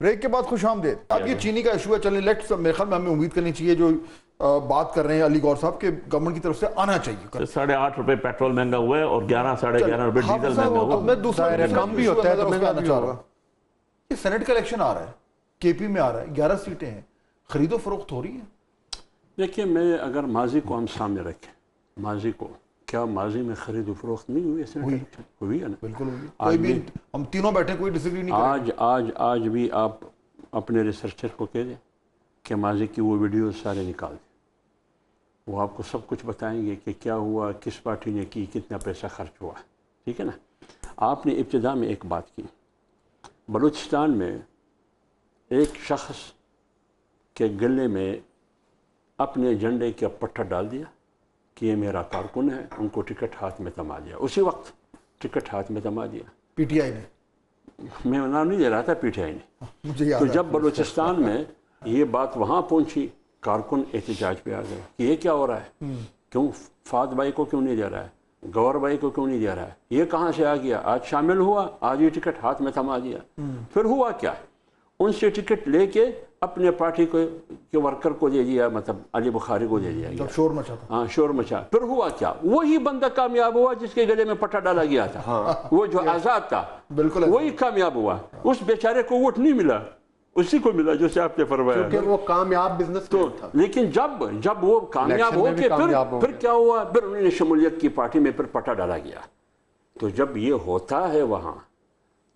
Break کے بعد خوش آمدید. اب یہ چینی کا ایشو ہے, چلیں لیٹس, میرے خیال میں ہمیں امید کرنی چاہیے جو بات کر رہے ہیں علی گور صاحب کہ گورنمنٹ کی طرف سے آنا چاہیے. 8.5 روپے پیٹرول مہنگا ہوا ہے اور 11-11.5 روپے ڈیزل مہنگا ہوا. میں دوسرا کم بھی ہوتا ہے تو مہنگا بھی ہوگا. یہ سینٹ کا الیکشن آ رہا ہے, کے پی میں آ رہا ہے, 11 سیٹیں ہیں, خرید و فروخت ہو رہی ہے. دیکھیے, میں اگر ماضی کو ہم سامنے رکھیں, ماضی کو, کیا ماضی میں خرید و فروخت نہیں ہوئی ہے؟ ہوئی ہے نا, بالکل ہوئی. کوئی بھی ہم تینوں بیٹھے کوئی ڈس ایگری نہیں کریں. آج بھی آپ اپنے ریسرچر کو کہہ دیں کہ ماضی کی وہ ویڈیوز سارے نکال دیں, وہ آپ کو سب کچھ بتائیں گے کہ کیا ہوا, کس پارٹی نے کی, کتنا پیسہ خرچ ہوا. ٹھیک ہے نا. آپ نے ابتدا میں ایک بات کی, بلوچستان میں ایک شخص کے گلے میں اپنے جھنڈے کا پٹھا ڈال دیا کہ یہ میرا کارکن ہے, ان کو ٹکٹ ہاتھ میں تھما دیا. اسی وقت ٹکٹ ہاتھ میں تھما دیا پی ٹی آئی نے. میں نام نہیں دے رہا تھا, پی ٹی آئی نے. تو جب بلوچستان میں یہ بات وہاں پہنچی, کارکن احتجاج پہ آ گئے کہ یہ کیا ہو رہا ہے, کیوں فہد بھائی کو کیوں نہیں دے رہا ہے, گور بھائی کو کیوں نہیں دے رہا ہے, یہ کہاں سے آ گیا, آج شامل ہوا, آج یہ ٹکٹ ہاتھ میں تھما دیا. پھر ہوا کیا, ان سے ٹکٹ لے کے اپنے پارٹی کے ورکر کو دے دیا, مطلب علی بخاری کو دے دیا گیا. شور مچا تھا. ہاں, شور مچا. پھر ہوا کیا, وہی بندہ کامیاب ہوا جس کے گلے میں پٹھا ڈالا گیا تھا, وہ جو آزاد تھا, بالکل وہی کامیاب ہوا. اس بیچارے کو ووٹ نہیں ملا, اسی کو ملا جو سے آپ نے فرمایا, کیونکہ وہ کامیاب بزنس تو. لیکن جب وہ کامیاب ہو کے پھر کیا ہوا, پھر انہوں نے شمولیت کی پارٹی میں پھر پٹا ڈالا گیا. تو جب یہ ہوتا ہے وہاں,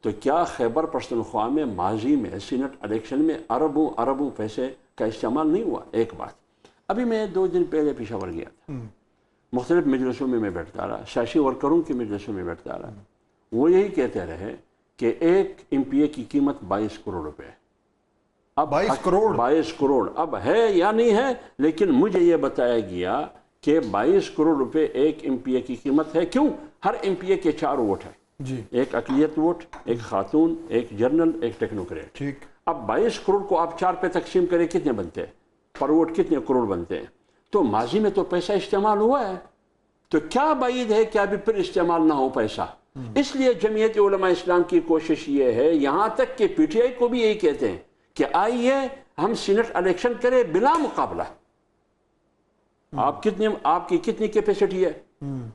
تو کیا خیبر پختونخوا میں ماضی میں سینٹ الیکشن میں اربوں پیسے کا استعمال نہیں ہوا؟ ایک بات. ابھی میں 2 دن پہلے پشاور گیا تھا, مختلف مجلسوں میں بیٹھتا رہا, سیاسی ورکروں کی مجلسوں میں بیٹھتا رہا. وہ یہی کہتے رہے کہ ایک ایم پی اے کی قیمت 22 کروڑ روپے ہے. اب 22 کروڑ اب ہے یا نہیں ہے, لیکن مجھے یہ بتایا گیا کہ 22 کروڑ روپے ایک ایم پی اے کی قیمت ہے. کیوں؟ ہر ایم پی اے کے 4 ووٹ ہیں, ایک اقلیت ووٹ, ایک خاتون, ایک جرنل, ایک ٹیکنوکریٹ. ٹھیک. اب 22 کروڑ کو آپ 4 پہ تقسیم کریں, کتنے بنتے ہیں پر ووٹ, کتنے کروڑ بنتے ہیں؟ تو ماضی میں تو پیسہ استعمال ہوا ہے, تو کیا بعید ہے کہ ابھی پھر استعمال نہ ہو پیسہ. اس لیے جمعیت علماء اسلام کی کوشش یہ ہے, یہاں تک کہ پی ٹی آئی کو بھی یہی کہتے ہیں کہ آئیے ہم سینٹ الیکشن کریں بلا مقابلہ. آپ کی کتنی کیپیسٹی ہے,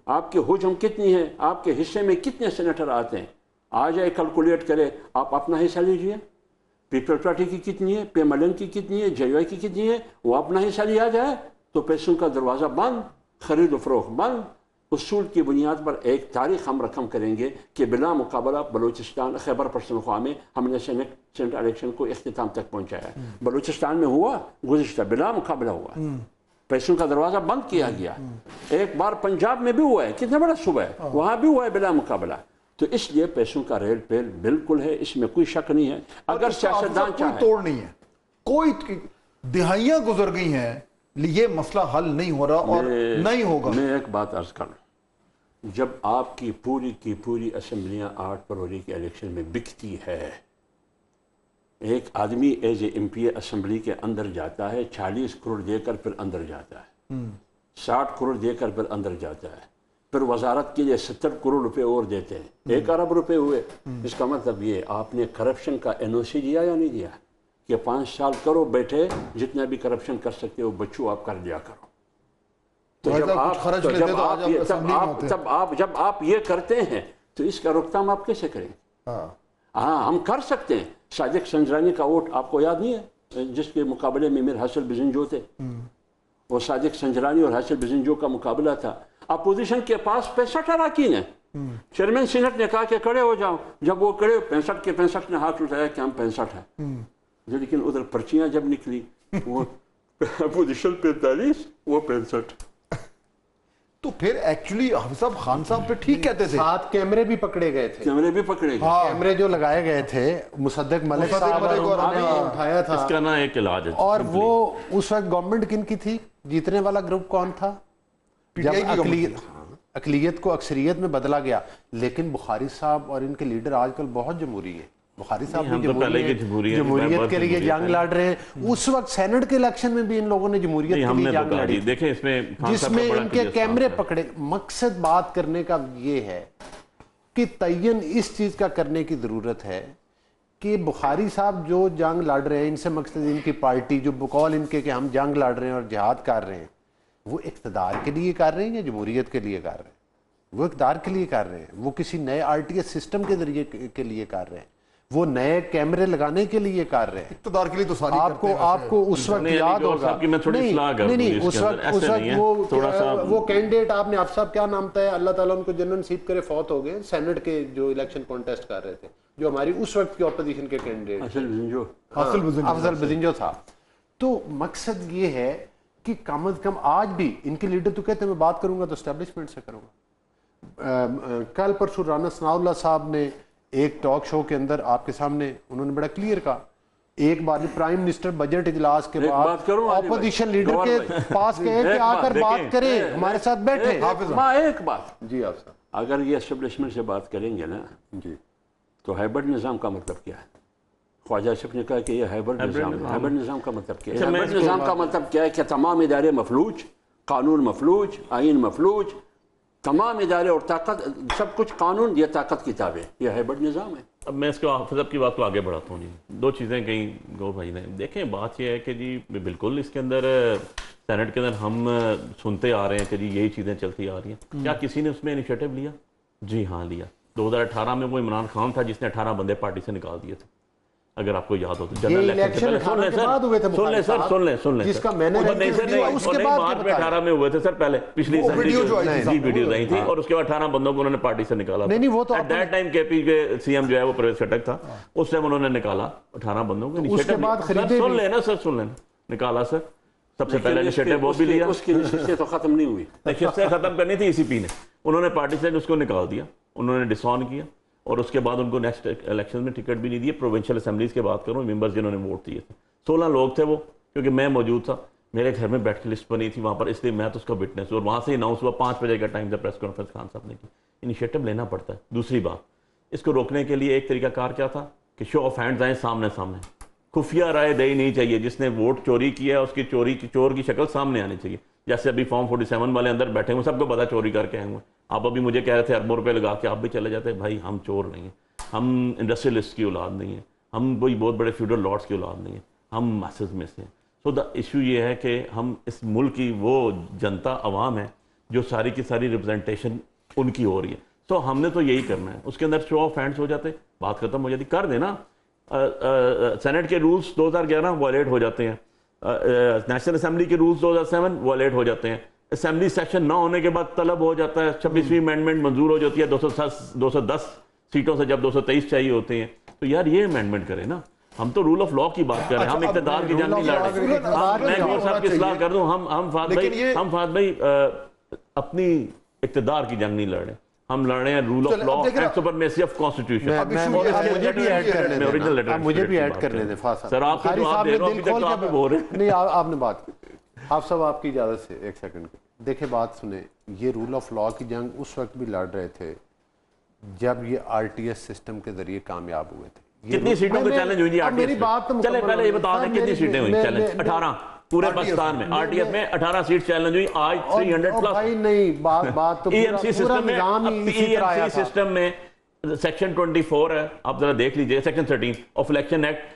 آپ کی حجم کتنی ہے, آپ کے حصے میں کتنے سینیٹر آتے ہیں, آ جائے کیلکولیٹ کرے, آپ اپنا حصہ لیجئے. پیپل پارٹی کی کتنی ہے, پی ایم ایل این کی کتنی ہے, جے یو آئی کی کتنی ہے, وہ اپنا حصہ لیا جائے. تو پیسوں کا دروازہ بند, خرید و فروخت بند. اصول کی بنیاد پر ایک تاریخ ہم رقم کریں گے کہ بلا مقابلہ بلوچستان خیبر پختونخوا میں ہم نے سینٹ الیکشن کو اختتام تک پہنچایا. بلوچستان میں ہوا گزشتہ, بلا مقابلہ ہوا, پیسوں کا دروازہ بند کیا گیا. ایک بار پنجاب میں بھی ہوا ہے, کتنا بڑا صوبہ ہے, وہاں بھی ہوا ہے بلا مقابلہ. تو اس لیے پیسوں کا ریل پیل بالکل ہے, اس میں کوئی شک نہیں ہے. اگر سیاستدان چاہے, کوئی توڑ نہیں ہے, کوئی دہائیاں گزر گئی ہیں, یہ مسئلہ حل نہیں ہو رہا اور نہیں ہوگا. میں ایک بات عرض کر لوں, جب آپ کی پوری اسمبلیاں 8 فروری کے الیکشن میں بکتی ہے, ایک آدمی as a M P A assembly کے اندر جاتا ہے, 40 کروڑ دے کر پھر اندر جاتا ہے, 60 کروڑ دے کر پھر اندر جاتا ہے, پھر وزارت کے لیے 70 کروڑ روپے اور دیتے ہیں, 1 ارب روپے ہوئے. اس کا مطلب یہ آپ نے کرپشن کا این او سی دیا یا نہیں دیا کہ 5 سال کرو بیٹھے, جتنا بھی کرپشن کر سکتے ہو بچوں آپ کر لیا کرو. تو جب آپ یہ کرتے ہیں تو اس کا روکتھام آپ کیسے کریں؟ ہاں, ہم کر سکتے ہیں. صادق سنجرانی کا ووٹ آپ کو یاد نہیں ہے, جس کے مقابلے میں میر حاصل بزنجو تھے, وہ صادق سنجرانی اور حاصل بزنجو کا مقابلہ تھا. اپوزیشن کے پاس 65 اراکین ہیں. چیئرمین سینٹ نے کہا کہ کھڑے ہو جاؤ, جب وہ کھڑے 65 کے 65 نے ہاتھ اٹھایا کہ ہم 65 ہیں. لیکن ادھر پرچیاں جب نکلی, وہ اپوزیشن 45, وہ 65. تو پھر ایکچولی حافظ صاحب خان صاحب پہ ٹھیک کہتے تھے. 7 کیمرے بھی پکڑے گئے تھے, کیمرے جو لگائے گئے تھے, مصدق ملک صاحب نے اٹھایا تھا. اس کا نا ایک علاج ہے. اور وہ اس وقت گورنمنٹ کن کی تھی, جیتنے والا گروپ کون تھا؟ جب اقلیت کو اکثریت میں بدلا گیا. لیکن بخاری صاحب اور ان کے لیڈر آج کل بہت جمہوری ہیں. بخاری صاحب بھی جمہوریت کے لیے جنگ لڑ رہے ہیں. اس وقت سینٹ کے الیکشن میں بھی ان لوگوں نے جمہوریت کے لیے جنگ لڑی, جس میں ان کے کیمرے پکڑے. مقصد بات کرنے کا یہ ہے کہ تعین اس چیز کا کرنے کی ضرورت ہے کہ بخاری صاحب جو جنگ لڑ رہے ہیں، ان سے مقصد ان کی پارٹی جو بقول ان کے کہ ہم جنگ لڑ رہے ہیں اور جہاد کر رہے ہیں، وہ اقتدار کے لیے کر رہے ہیں یا جمہوریت کے لیے کر رہے ہیں؟ وہ اقتدار کے لیے کر رہے ہیں، وہ کسی نئے آر ٹی ایس سسٹم کے ذریعے کے لیے کر رہے ہیں، وہ نئے کیمرے لگانے کے لیے کر رہے ہیں۔ اقتدار کے لیے تو ساری آپ کو اس وقت یاد ہوگا، نہیں اس وقت وہ کینڈیڈیٹ آپ نے، آپ صاحب کیا نام تھا، اللہ تعالیٰ ان کو جنرل نصیب کرے، فوت ہو گئے، سینٹ کے جو الیکشن کانٹیسٹ کر رہے تھے، جو ہماری اس وقت کی اپوزیشن کے کینڈیڈیٹ افضل بزنجو تھا۔ تو مقصد یہ ہے کہ کم از کم آج بھی ان کے لیڈر تو کہتے ہیں میں بات کروں گا تو اسٹیبلشمنٹ سے کروں گا۔ کل پرسوں رانا ثناء اللہ صاحب نے ایک ٹاک شو کے اندر آپ کے سامنے انہوں نے بڑا کلیئر کہا، ایک بار پرائم منسٹر بجٹ اجلاس کے بعد اپوزیشن لیڈر کے پاس گئے کہ آ کر بات کریں، ہمارے ساتھ بیٹھے۔ ایک بات جی آپ صاحب، اگر یہ اسٹیبلشمنٹ سے بات کریں گے نا جی تو ہائبرڈ نظام کا مطلب کیا ہے؟ خواجہ آصف نے کہا کہ یہ ہائبرڈ نظام کا مطلب کیا ہے؟ ہائبرڈ نظام کا مطلب کیا ہے کہ تمام ادارے مفلوج، قانون مفلوج، آئین مفلوج، تمام ادارے اور طاقت سب کچھ قانون، یہ طاقت کی تابع، یہ ہائبرڈ نظام ہے۔ اب میں اس کو حافظ صاحب کی بات کو آگے بڑھاتا ہوں جی، دو چیزیں کہیں گو بھائی نے دیکھیں، بات یہ ہے کہ جی بالکل اس کے اندر سینٹ کے اندر ہم سنتے آ رہے ہیں کہ جی یہی چیزیں چلتی آ رہی ہیں، کیا کسی نے اس میں انیشیٹو لیا؟ جی ہاں لیا۔ 2018 میں وہ عمران خان تھا جس نے 18 بندے پارٹی سے نکال دیے تھے، اگر آپ کو یاد ہو تو۔ جنرل الیکشن جس کا میں نے مارچ میں 18 میں ہوئے تھے سر، پہلے پچھلی ویڈیوز آئی تھی، اور اس کے بعد 18 بندوں کو انہوں نے پارٹی سے نکالا۔ ایٹ دیٹ ٹائم کے پی کے سی ایم جو ہے وہ پرویز خٹک تھا، اس ٹائم انہوں نے نکالا 18 بندوں کو۔ سن لینا سر، سن لینا، نکالا سر، سب سے پہلے انیشیٹو وہ بھی لیا۔ اس کی نشستیں تو ختم نہیں ہوئی، نشستیں ختم کرنی تھی، ای سی پی نے، انہوں نے پارٹی سے اس کو نکال دیا، انہوں نے ڈس آن کیا، اور اس کے بعد ان کو نیکسٹ الیکشن میں ٹکٹ بھی نہیں دیے۔ پروونشل اسمبلیز کی بات کروں، ممبرز جنہوں نے ووٹ دیے تھے 16 لوگ تھے وہ، کیونکہ میں موجود تھا، میرے گھر میں بیٹھ کے لسٹ بنی تھی وہاں پر، اس لیے میں تو اس کا وٹنس ہوں، اور وہاں سے اناؤنس ہوا 5 بجے کا ٹائم تھا، پریس کانفرنس خان صاحب نے کی۔ انیشیٹو لینا پڑتا ہے۔ دوسری بات، اس کو روکنے کے لیے ایک طریقہ کار کیا تھا کہ شو آف ہینڈز آئیں سامنے، خفیہ رائے دہی نہیں چاہیے، جس نے ووٹ چوری کیا اس کی چور کی شکل سامنے آنی چاہیے، جیسے ابھی فارم 47 والے اندر بیٹھے ہوئے، سب کو پتا چوری کر کے آئے ہوئے۔ آپ ابھی مجھے کہہ رہے تھے اربوں روپے لگا کے آپ بھی چلے جاتے، بھائی ہم چور نہیں ہیں، ہم انڈسٹریلسٹ کی اولاد نہیں ہیں، ہم کوئی بہت بڑے فیوڈل لارڈس کی اولاد نہیں ہیں، ہم میسز میں سے ہیں۔ سو دا ایشو یہ ہے کہ ہم اس ملک کی وہ جنتا عوام ہے جو ساری کی ساری ریپرزنٹیشن ان کی ہو رہی ہے، سو ہم نے تو یہی کرنا ہے۔ اس کے اندر شو آف ہینڈس ہو جاتے، بات ختم ہو جاتی، کر دینا۔ سینٹ کے رولز 2011 وائلیٹ ہو جاتے ہیں، نیشنل اسمبلی کے رولز 2007 وائلیٹ ہو جاتے ہیں، اسمبلی سیشن نہ ہونے کے بعد طلب ہو جاتا ہے، 26ویں امینڈمنٹ منظور ہو جاتی ہے 210 سیٹوں سے جب 223 چاہیے ہوتے ہیں، تو یار یہ امینڈمنٹ کرے نا۔ ہم تو رول آف لا کی بات کر رہے ہیں، ہم اقتدار کی جنگ نہیں لڑ رہے۔ میں گور صاحب کی اصلاح کر دوں، ہم فہد بھائی اپنی اقتدار کی جنگ نہیں لڑ رہے، ہم لڑ رہے ہیں rule of law and supremacy of constitution. مجھے بھی ایڈ کرنے دیں فاصل سر، آپ کو جواب دے رہا ہوں، ابھی تک آپ بول رہے ہیں۔ نہیں، آپ نے بات کی، آپ صاحب آپ کی اجازت سے ایک سیکنڈ دیکھیں، بات سنیں۔ یہ رول آف لا کی جنگ اس وقت بھی لڑ رہے تھے جب یہ آر ٹی ایس سسٹم کے ذریعے کامیاب ہوئے تھے۔ کتنی سیٹوں کے چیلنج ہوئی جی آر ٹی ایس میں؟ چلے پہلے یہ بتا دیں کتنی سیٹیں ہوئی چیلنج؟ 18 پورے پاکستان میں آر ٹی ایس میں 18 سیٹ چیلنج ہوئی، آج 300 پلس۔ نہیں، بات تو ای ایم سی سسٹم میں سیکشن 24 ہے، آپ ذرا دیکھ لیجئے، section 13 of election act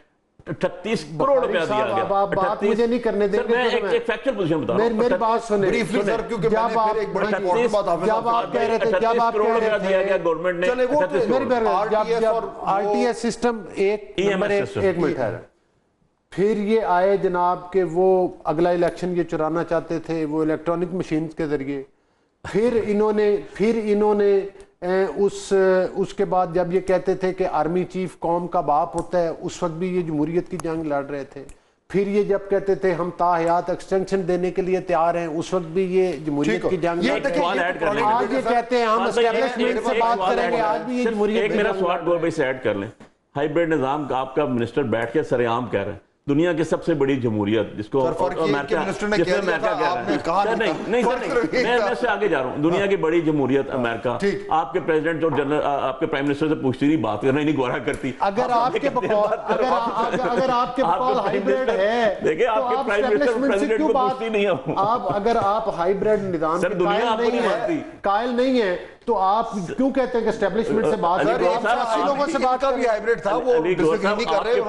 38 crore روپیہ دیا گیا۔ بات مجھے نہیں کرنے دیں گے، میں ایک فیکچوئل پوزیشن بتا رہا ہوں، میری بات سنیں بریفلی سر، کیونکہ میں نے پھر ایک بڑی امپورٹنٹ بات آپ جب آپ کہہ رہے تھے، جب آپ کہہ رہے دیا گیا گورنمنٹ نے، جب آر ٹی ایس سسٹم ایک منٹ ہے، پھر یہ آئے جناب کہ وہ اگلا الیکشن یہ چرانا چاہتے تھے وہ الیکٹرانک مشینز کے ذریعے، پھر انہوں نے اس کے بعد جب یہ کہتے تھے کہ آرمی چیف قوم کا باپ ہوتا ہے، اس وقت بھی یہ جمہوریت کی جنگ لڑ رہے تھے، پھر یہ جب کہتے تھے ہم تاحیات ایکسٹینشن دینے کے لیے تیار ہیں، اس وقت بھی یہ جمہوریت کی جنگ لڑ رہے ہیں۔ آج یہ کہتے ہیں ہم اسٹیبلشمنٹ سے بات کریں گے، آج بھی یہ جمہوریت۔ ایک میرا سوال گور بھائی سے ایڈ کر لیں، ہائیبرڈ نظام کا آپ کا منسٹر بیٹھ کے سر عام کہہ رہے ہیں دنیا کی سب سے بڑی جمہوریت جس کو میں سے آگے جا رہا ہوں، دنیا کی بڑی جمہوریت امریکہ، آپ کے پریزیڈنٹ اور جنرل آپ کے پرائم منسٹر سے پوچھتی رہی بات کرنا ہی نہیں گورا کرتی. اگر آپ کے بقول ہائیبریڈ ہے، دیکھیں آپ کے پرائم منسٹر پریزیڈنٹ کو پوچھتی نہیں ہوں. اگر آپ ہائیبریڈ نظام کے قائل نہیں ہے تو آپ کیوں کہتے ہیں کہ اسٹیبلشمنٹ سے بات لوگوں سے بات کا بھی ہائیبریڈ تھا، وہ ڈسیگری نہیں کر رہے.